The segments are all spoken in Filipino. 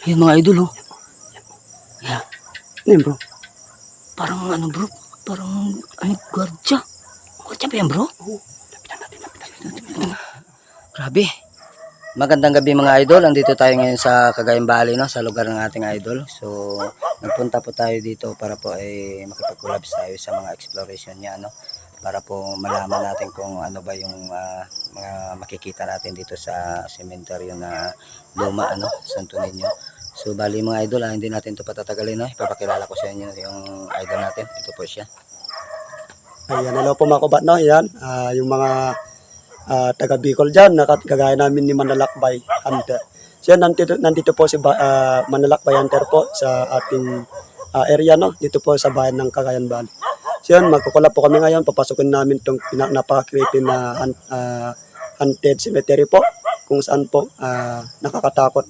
Ayun mga idol oh. Yeah. Ano yun bro? Parang ano bro, parang ano, gwardiya. Gwardiya ba yan bro? Oo. Grabe. Magandang gabi mga idol. Andito tayo ngayon sa Cagayan Valley, no, sa lugar ng ating idol. So, nagpunta po tayo dito para po ay makipag-collab tayo sa mga exploration niya, no. Para po malaman natin kung ano ba yung mga makikita natin dito sa sementeryo na luma, ano, Santo Niño. So, bali mga idol, hindi natin ito patatagalin, no. Ipapakilala ko sa inyo yung idol natin. Ito po siya. Ayan, hello po mga kubat, no? Ayan, yung mga taga Bicol dyan, kagaya namin ni Manlalakbay Hunter. So yan, nandito po si Manlalakbay Hunter po sa ating area, no? Dito po sa bayan ng Cagayan Valley. So yan, magkukulap po kami ngayon, papasukin namin itong napaka-creepy na haunted cemetery po, kung saan po nakakatakot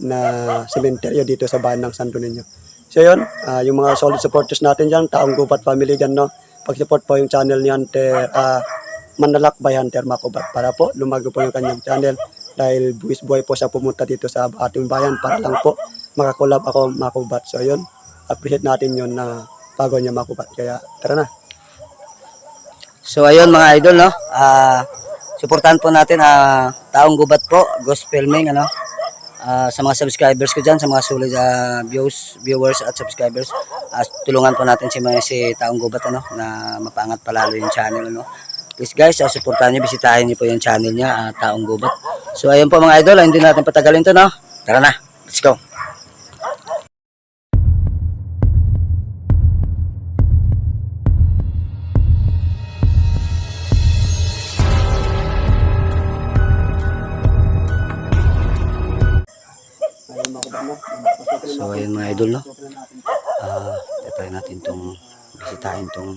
na cemetery dito sa bayan ng Santo Niño. So yun, yung mga solid supporters natin dyan, Taong Gubat family dyan, no? Pag-support po yung channel ni Hunter, Manlalakbay Hunter Makubat, para po lumago po yung kanyang channel dahil buwis buhay po siya pumunta dito sa ating bayan para lang po makakulab ako Makubat. So yun, appreciate natin yun na bago niya Makubat. Kaya tara na. So ayun mga idol, no. Suportahan po natin Taong Gubat po, Ghost Filming, ano. Sa mga subscribers ko diyan, sa mga solid viewers at subscribers, tulungan po natin si Taong Gubat, ano, na mapaangat palalo yung channel, ano. Please guys, suportahan niyo, bisitahin niyo po yung channel niya, Taong Gubat. So ayun po mga idol, hindi natin patagalin to, no. Tara na, let's go. So ayun mga idol, no. Try natin tong bisitahin tong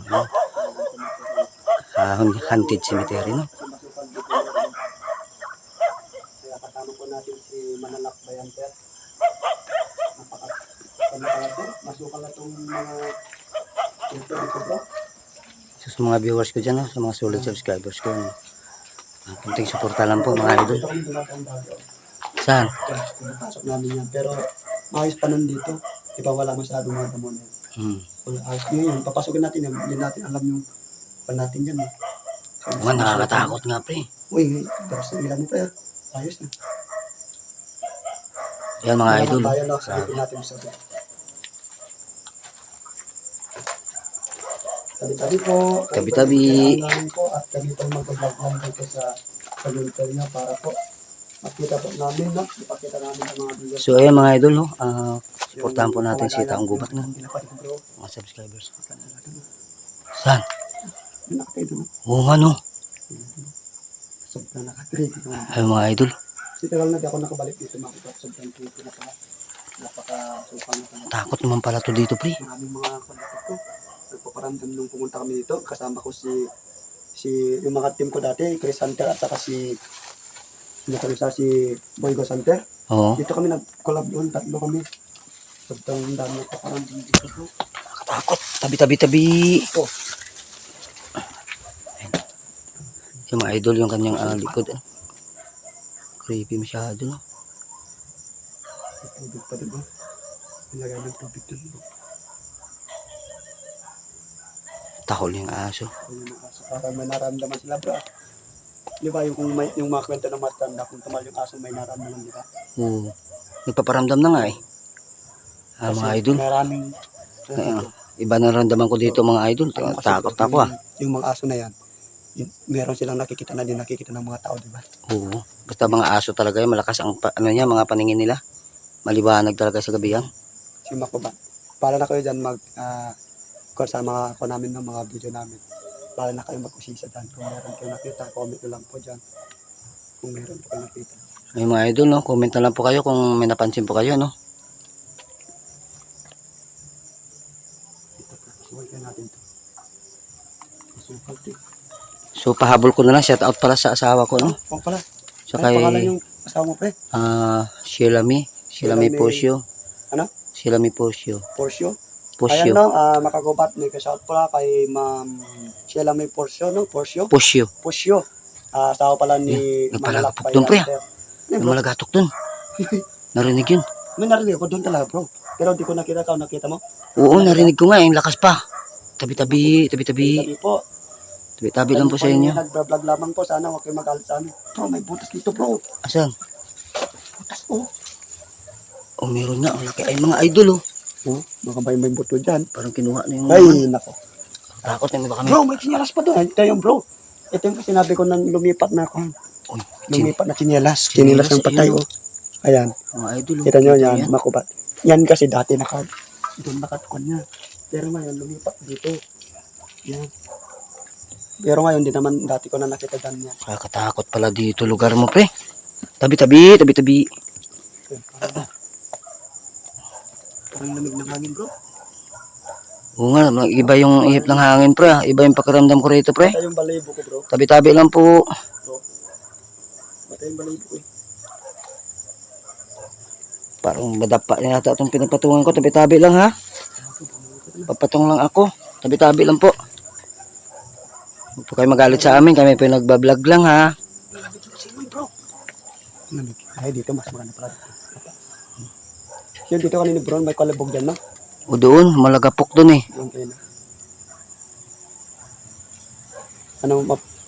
haunted cemetery, no. Kaya kasama po natin si Manlalakbay Hunter. Masukal na itong mga So, sa mga viewers ko dyan, no, sa mga solid subscribers ko, no. Kunting suporta lang po mga idol. Saan? Pasok namin yan. Pero maayos pa nandito. Iba wala masyadong mga damon yan. Wala ayos nyo yun. Papasukin natin yan. Hindi natin alam yung pa natin dyan. Man, nakakatakot nga pre. Uy, tapos ang ilan mo pa yan. Ayos na. Yan mga idol. Tayo na, sabihin natin sa ito. Tabi-tabi po. Tabi-tabi. Po, at kami po mag-vlog lang dito sa community niya para po makita po namin, no? Ipakita namin ang mga videos. So ayan mga idol, no. Suportahan po natin si Taong Gubat, no. Mga subscribers. Saan? Oo nga, no. Sobrang nakakritik. Ayun mga idol. Dito lang na di ako nakabalik dito makita. Sobrang kritik na pala. Napaka-supang na pala. Takot naman pala to dito pre. Maraming mga kontakot ko. Nagpaparamdam nung pumunta kami dito. Kasama ko si yung mga team ko dati, Chris Hunter at saka si Boy Go Hunter. Oo. Dito kami nag-collab doon, tatlo kami. Sobrang dami nagpaparamdam dito ko. Nakatakot. Tabi-tabi-tabi. Oh. Yung mga idol, yung kanyang likod. Creepy masyado, no. Tubig pa diba? Nilagay ng tubig doon. Tahol yung aso. Para may naramdaman sila bro. Di ba yung mga kwento ng matanda, kung tumal yung aso may naramdaman, di ba? Oo. Nagpaparamdam na nga eh. Mga idol. Maraming iba na ramdaman ko dito mga idol. Takot ako Yung mga aso na yan, meron silang nakikita na din nakikita ng mga tao, di ba? Oo. Basta mga aso talaga yan, malakas ang mga paningin nila. Maliwanag talaga sa gabi yan. Si Makuba. Para na kayo dyan sa mga ako namin ng mga video namin. Para na kayo mag-usisa dyan. Kung meron kayo nakita, comment na lang po dyan. Kung meron po kayo nakita. Ay mga idol, no, comment na lang po kayo kung may napansin po kayo, no. Pasukin natin ito. Pasukin. So pahabol ko na lang, shout out pala sa asawa ko, no. Oo pala. So Ano kay pangalan yung asawa mo, pre? Sheila Posio. Ano? Sheila Posio. Porsio? Posio. Ayan no, makagubat, may ka-shout pala kay Ma'am Sheila May Porsio, no? Porsio? Posio. Porsio. Asawa pala ni Nagpalagatok Manlalakbay dun, pre. Hunter. May malagatok dun. Narinig yun. May narinig ako doon talaga bro. Pero di ko nakita ka, nakita mo? Oo, narinig ko nga, yung lakas pa. Tabi-tabi, tabi-tabi. Sabi po, Tabi-tabi lang po sa inyo. nag-vlog lamang po, sana huwag kayo magalit sa amin. Bro, may butas dito bro. Asan? Butas oh. Oh, meron nga. Ang laki. Ay, mga idol, oh. Oh, baka may buto dyan. Parang kinuha na yung... Ay, nako. Takot na ba kami? Bro, may sinyalas pa doon. Ito yung bro. Ito yung sinabi ko nang lumipat na ako. Uy, Lumipat na sinyalas. Sinyalas ng patay oh. Ayan. mga idol, oh. Kita nyo yan, makubat. Yan kasi dati doon nakatukon niya. Pero ngayon, lumipat dito. Yan. Pero ngayon, di naman dati ko na nakita dyan yan. Kakatakot pala dito lugar mo, pre. Tabi-tabi, tabi-tabi. Parang lamig ng hangin bro. Oo nga, iba yung ihip ng hangin, pre. Iba yung pakiramdam ko rito, pre. Mata yung balayibo ko bro. Tabi-tabi lang po. Mata yung balayibo ko eh. Parang madapa na yata itong pinapatungan ko. Tabi-tabi lang, ha? Papatong lang ako. Tabi-tabi lang po. Huwag po kayo magalit sa amin. Kami po yung nagbablog lang, ha? Ay, dito mas maganda pala. Yung dito kanina bro, may kalabog dyan no? O doon, malagapok doon, eh. Yung kaya na.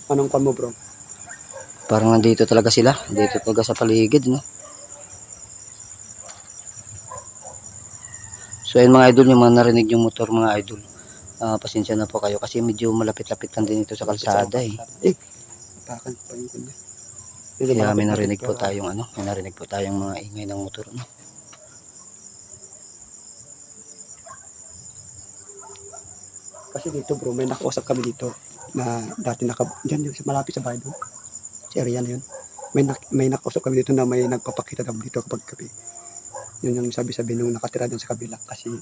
Anong kwan mo bro? Parang nandito talaga sila. Dito talaga sa paligid, no? So, ayun mga idol, yung mga narinig yung motor, mga idol. Pasensya na po kayo kasi medyo malapit-lapit lang din ito sa kalsada, eh. Takan pa yung kanya. Kaya may narinig po tayong ano, may narinig po tayong mga ingay ng motor, no? Kasi dito bro, may nakausap kami dito na dati dyan yung malapit sa bahay doon. Sa area na yun. May nakausap kami dito na may nagpapakita daw dito kapag gabi. Yun yung sabi-sabi nung nakatira dyan sa kabila. Kasi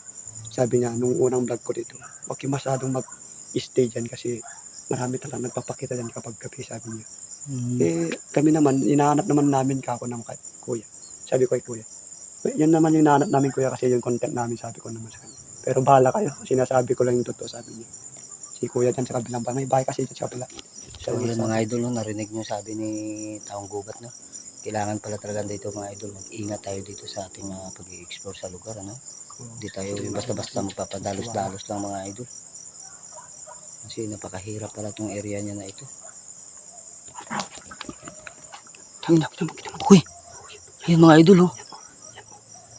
sabi niya, nung unang vlog ko dito, huwag yung masyadong mag-stay dyan kasi marami talagang nagpapakita dyan kapag gabi, sabi niya. Eh, kami naman, inahanap naman namin kako ng kuya. Sabi ko kay kuya. Yan naman yung inahanap namin kuya kasi yung content namin, sabi ko naman sa kanya. Pero bahala kayo, sinasabi ko lang yung totoo, sabi niya. Si kuya dyan sa kabilang bahay, may bahay kasi dyan sa kabila. So, yun mga idol, no, narinig nyo sabi ni Taong Gubat, no? Kailangan pala talaga dito mga idol, mag-ingat tayo dito sa ating pag-i-explore sa lugar, ano? Hindi tayo yung basta-basta magpapadalos-dalos lang mga idol. Kasi napakahirap pala itong area niya na ito. Uy! Ayun mga idol, oh.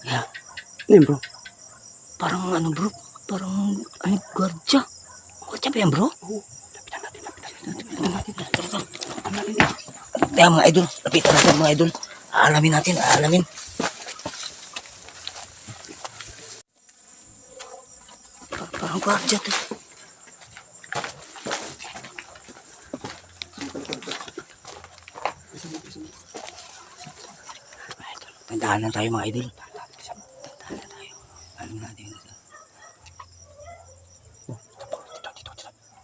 Yeah. Ano yun bro? Parang ano bro? Parang ano, gwardiya. Gwardiya ba yan bro? Oo. Lapitan natin. Kaya mga idol, lapitan natin mga idol. Aalamin natin, aalamin. Parang gwardiya to. Tandahan tayo mga idol. Tandahan tayo. Alam natin yun.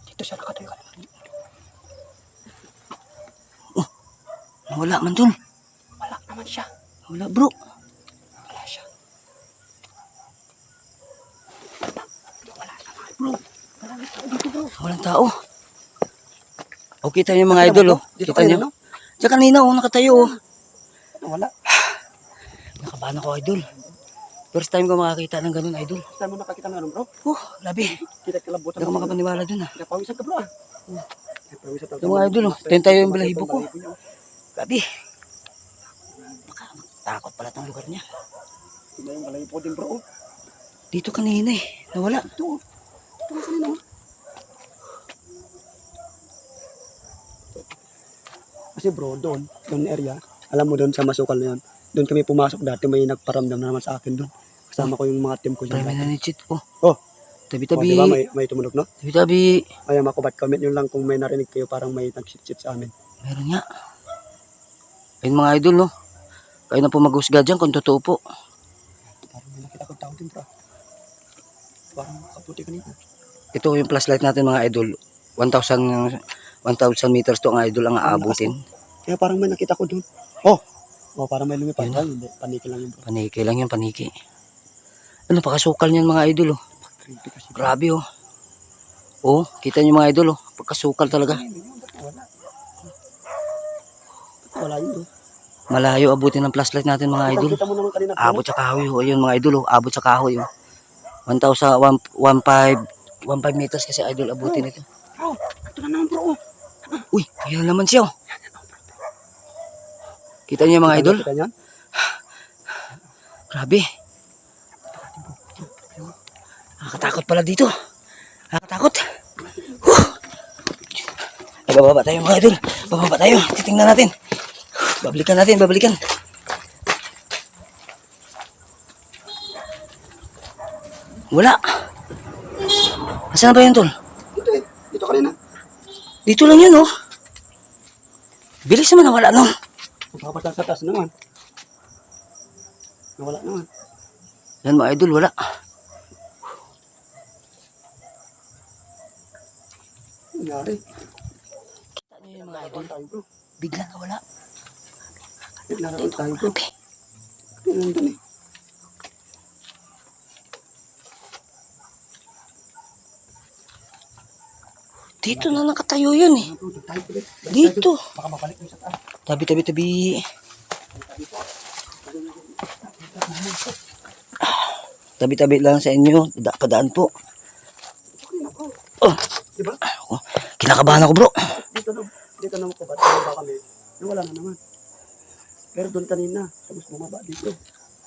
Dito siya nakatayo ka. Wala man dun. Wala naman siya. Wala bro. Wala siya. Bro. Walang tao. O kita niyo mga idol, oh. Dito Kita niyo. no? Diyan kanina, oh, nakatayo, oh. Wala. Nakabahan ako, idol. First time ko makakita ng ganun, idol. Saan mo nakakita ng ano bro? Grabe. Kita kilabutan. Hindi ako makapaniwala dun, ah. Napawisan ka bro ah. Napawisan Yung mga idol, oh. Tingin tayo yung balahibo ko. Grabe. Takot pala tong lugar niya. Ito yung balahibo din bro. Dito kanina, eh. Nawala. Ito. Ito kanina. Kasi bro, doon area, alam mo doon sa Masukal na yun, doon kami pumasok dati, may nagparamdam na naman sa akin doon. Kasama ko yung mga team ko dyan. Prime na ni Chit, oh. Oh. Tabi-tabi. Diba may tumunog no? Tabi-tabi. Kaya makubat, comment nyo lang kung may narinig kayo parang may nag-sit sa amin. Meron nga. Ayun mga idol, no. Kayo na po mag-husga dyan kung totoo po. Parang may nakita kong tao din bro. Parang kaputi kanina. Ito yung flashlight natin mga idol. 1,000 meters to ang idol ang aabutin. Kaya parang may nakita ko doon. Oh! Oh, parang may lumipad. Yun Ay, hindi. Paniki lang yun bro. Paniki lang yan, paniki. Ano, pakasukal niyan mga idol, oh. Creepy kasi. Grabe, oh. Oh, kita niyo mga idol, oh. Pagkasukal talaga. Wala yun bro. Malayo abutin ng flashlight natin mga idol. Kita mo naman kanina. Abot sa kahoy. O, yun mga idol. Oh. Abot sa kahoy. Oh. 1,15 meters kasi idol abutin ito. Bro, ito na naman bro. Uy, kaya naman siya. Oh. Kita niyo mga idol? Kita niyan? Grabe. Nakakatakot pala dito. Nakakatakot. Ay, bababa tayo mga idol. Bababa tayo. Titingnan natin. Babalikan natin, babalikan. Wala. Asan na ba yun, tol? Dito eh. Dito kanina. Dito lang yun, oh. Bilis naman, wala no. Magpapasal sa taas naman. Nawala naman. Yan mga idol, wala. Nangyari. Ano yun mga idol? Tayo bro. Bigla na wala. Naroon tayo bro. Grabe. Nandun eh. Dito na nakatayo yun eh. Bro, tayo ulit. Dito. Baka mabalik mo sa taas. Tabi, tabi, tabi. Tabi, tabi lang sa inyo. Padaan po. Oh, Diba? oh, kinakabahan ako bro. Dito na ko ba? Baba kami. Nawala na naman. Pero doon kanina. Tapos bumaba dito.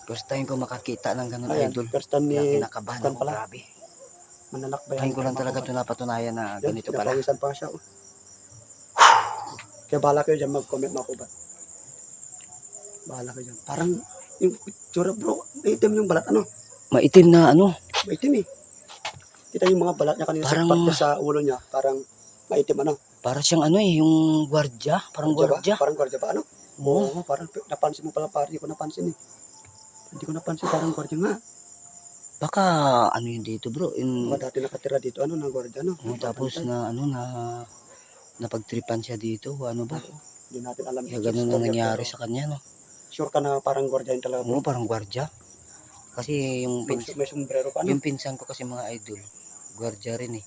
First time ko makakita ng ganun Ayan. idol. First time ni Kaya kinakabahan Stan ako, pala. grabe. Manalakbay. Ngayon ko lang talaga ito napatunayan na ganito pala. Napawisan pa siya. Oh. Kaya bahala kayo dyan mag-comment mga kubat. Bahala kayo dyan. Parang yung tsura bro. Maitim yung balat. Ano? Maitim na ano. Maitim eh. Kita yung mga balat niya kanina Parang- sa parte sa ulo niya. Parang maitim ano. Para siyang ano eh, yung gwardya. Parang gwardya. Parang gwardiya ba ano? Oo. Oo, parang napansin mo pala pare. Hindi ko napansin eh. Hindi ko napansin parang gwardiya nga. Baka ano yun dito bro. Yung, Mga dati nakatira dito ano na gwardiya no. tapos na ano na napagtripan siya dito. Ano ba? Hindi natin alam. Kaya ganun ang nangyari sa kanya no. Sure ka na parang gwardiya yun talaga. Oo, parang gwardya. Kasi yung May sombrero pa ano. yung pinsan ko kasi mga idol, gwardya rin eh.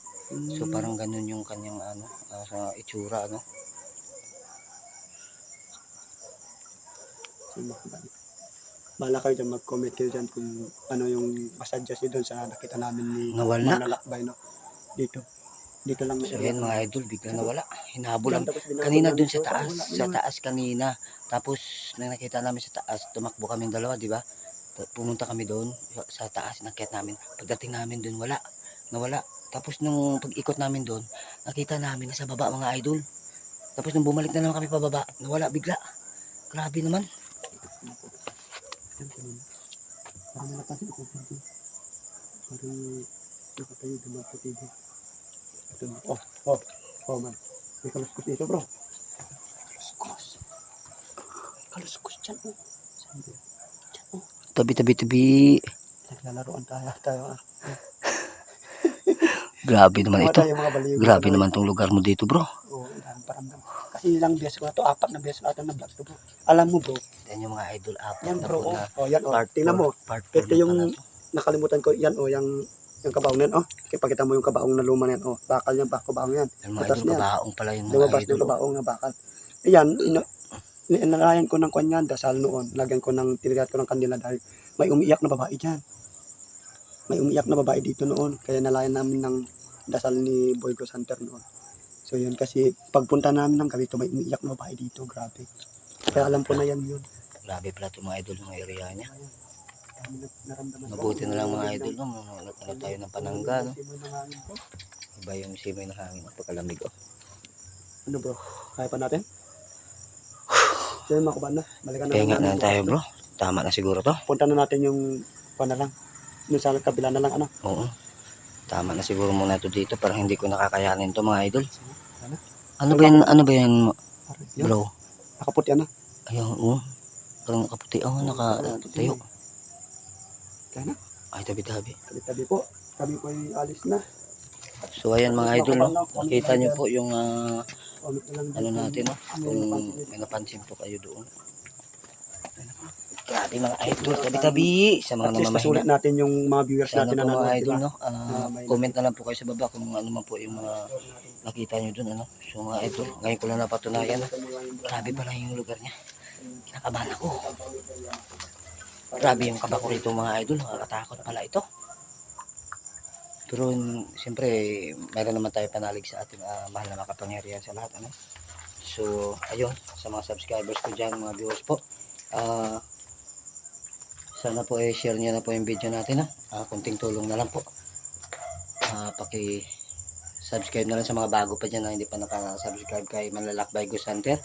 So parang ganun yung kanyang ano, sa itsura ano. Bahala kayo dyan, mag-comment kayo dyan kung ano yung masuggest nyo doon sa nakita namin ni Nawala. Manalakbay, no? Dito. Dito lang. So yan mga idol, bigla nawala. Hinabol lang. Tapos binabalik Kanina namin dun sa siya, taas, wala sa naman. taas kanina. Tapos nang nakita namin sa taas, tumakbo kami dalawa, di ba? Pumunta kami doon sa taas, nakita namin. Pagdating namin doon, wala. Nawala. Tapos nung pag-ikot namin doon, nakita namin na sa baba mga idol. Tapos nung bumalik na naman kami pababa, nawala bigla. Grabe naman. Parang nalapasin ko dito. Parang nakatayo din ako dito. Ito na. Oh man. May kaluskos dito bro. Kaluskos. Kaluskos dyan oh. Saan ba? Dyan oh. Tabi. Naglalaroan tayo. Grabe naman ito. Yung mga baliw. Grabe naman tong lugar mo dito bro. Oo, dami paramdam. Kasi ilang beses ko na to, 4 na beses na ito na vlog to bro. Alam mo bro, Yan yung mga idol apat yan na bro, po na yan part tingnan mo, Part ito 4 yung nakalimutan ko, yan yung kabaong na yan, Kipakita mo yung kabaong na luma na yan, bakal yan, kabaong yan. Yung mga Butas idol na yan. kabaong pala yung mga Lumabas idol. yung kabaong na bakal. Ayan, inalayan ko ng kanyan, dasal noon, lagyan ko ng, tinigat ko ng kandila dahil may umiiyak na babae dyan. May umiiyak na babae dito noon, kaya nalayan namin ng dasal ni Boy Go Santer noon. So yun, kasi pagpunta namin ng gabi, may umiiyak na babae dito, grabe. Kaya alam ko na yan yun. Grabe pala itong mga idol ng area niya. Dami naramdaman. Mabuti na lang mga idol no, ano tayo ng panangga no. Simoy ng hangin, bro. Iba yung simoy ng hangin, pagkalamig oh. Ano bro, kaya pa natin? So yun mga kuban na, balikan na Pahinga natin na yung- tayo bro. Tama na siguro to. Punta na natin yung na lang. Yung sa kabila na lang ano. Oo. Tama na siguro muna to dito, parang hindi ko nakakayanin to mga idol. Ano? Ano ba yan Parang yun, bro? nakaputi ano. Ayun oh. Parang nakaputi oh, nakatayo. Kaya na, Ay tabi-tabi. tabi-tabi po. Kami po ay alis na. So ayan mga idol no. Nakita niyo po yung Comment na lang ano dito. natin no. Kung may napansin po kayo doon. Grabe mga idol, tabi-tabi sa mga At least namamahinga. masulit natin yung mga viewers Sana natin po na mga nanonood, idol, diba? no? Comment na lang po kayo sa baba kung ano man po yung mga nakita nyo dun, ano? So mga idol, ngayon ko lang napatunayan. Grabe pala yung lugar niya. Kinakabahan ako. Grabe yung kaba ko rito mga idol. Nakakatakot pala ito. Pero siyempre, meron naman tayo panalig sa ating mahal na makapangyarihan sa lahat. Ano? So, ayun, sa mga subscribers ko dyan, mga viewers po. Sana po share nyo na po yung video natin. Kunting tulong na lang po. Paki-subscribe na lang sa mga bago pa dyan na hindi pa nakasubscribe kay Manlalakbay Ghost Hunter.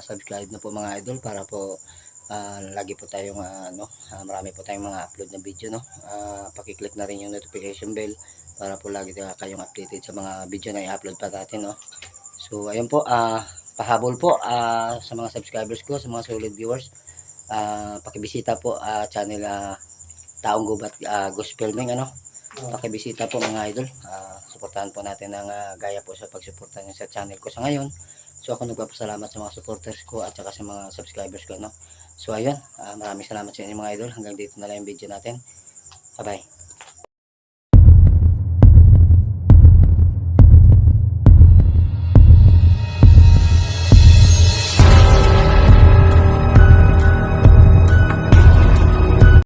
Subscribe na po mga idol para po lagi po tayong marami po tayong mga upload na video, no. Paki-click na rin yung notification bell para po lagi kayong updated sa mga video na i-upload pa natin, no. So ayun po, pahabol po sa mga subscribers ko, sa mga solid viewers. Pakibisita po channel Taong Gubat Ghost Filming, ano. Pakibisita po mga idol. Suportahan po natin ng gaya po sa pagsuporta niyo sa channel ko sa ngayon. So ako nagpapasalamat sa mga supporters ko at saka sa mga subscribers ko, no. So ayun, maraming salamat sa inyo mga idol. Hanggang dito na lang yung video natin. Bye bye.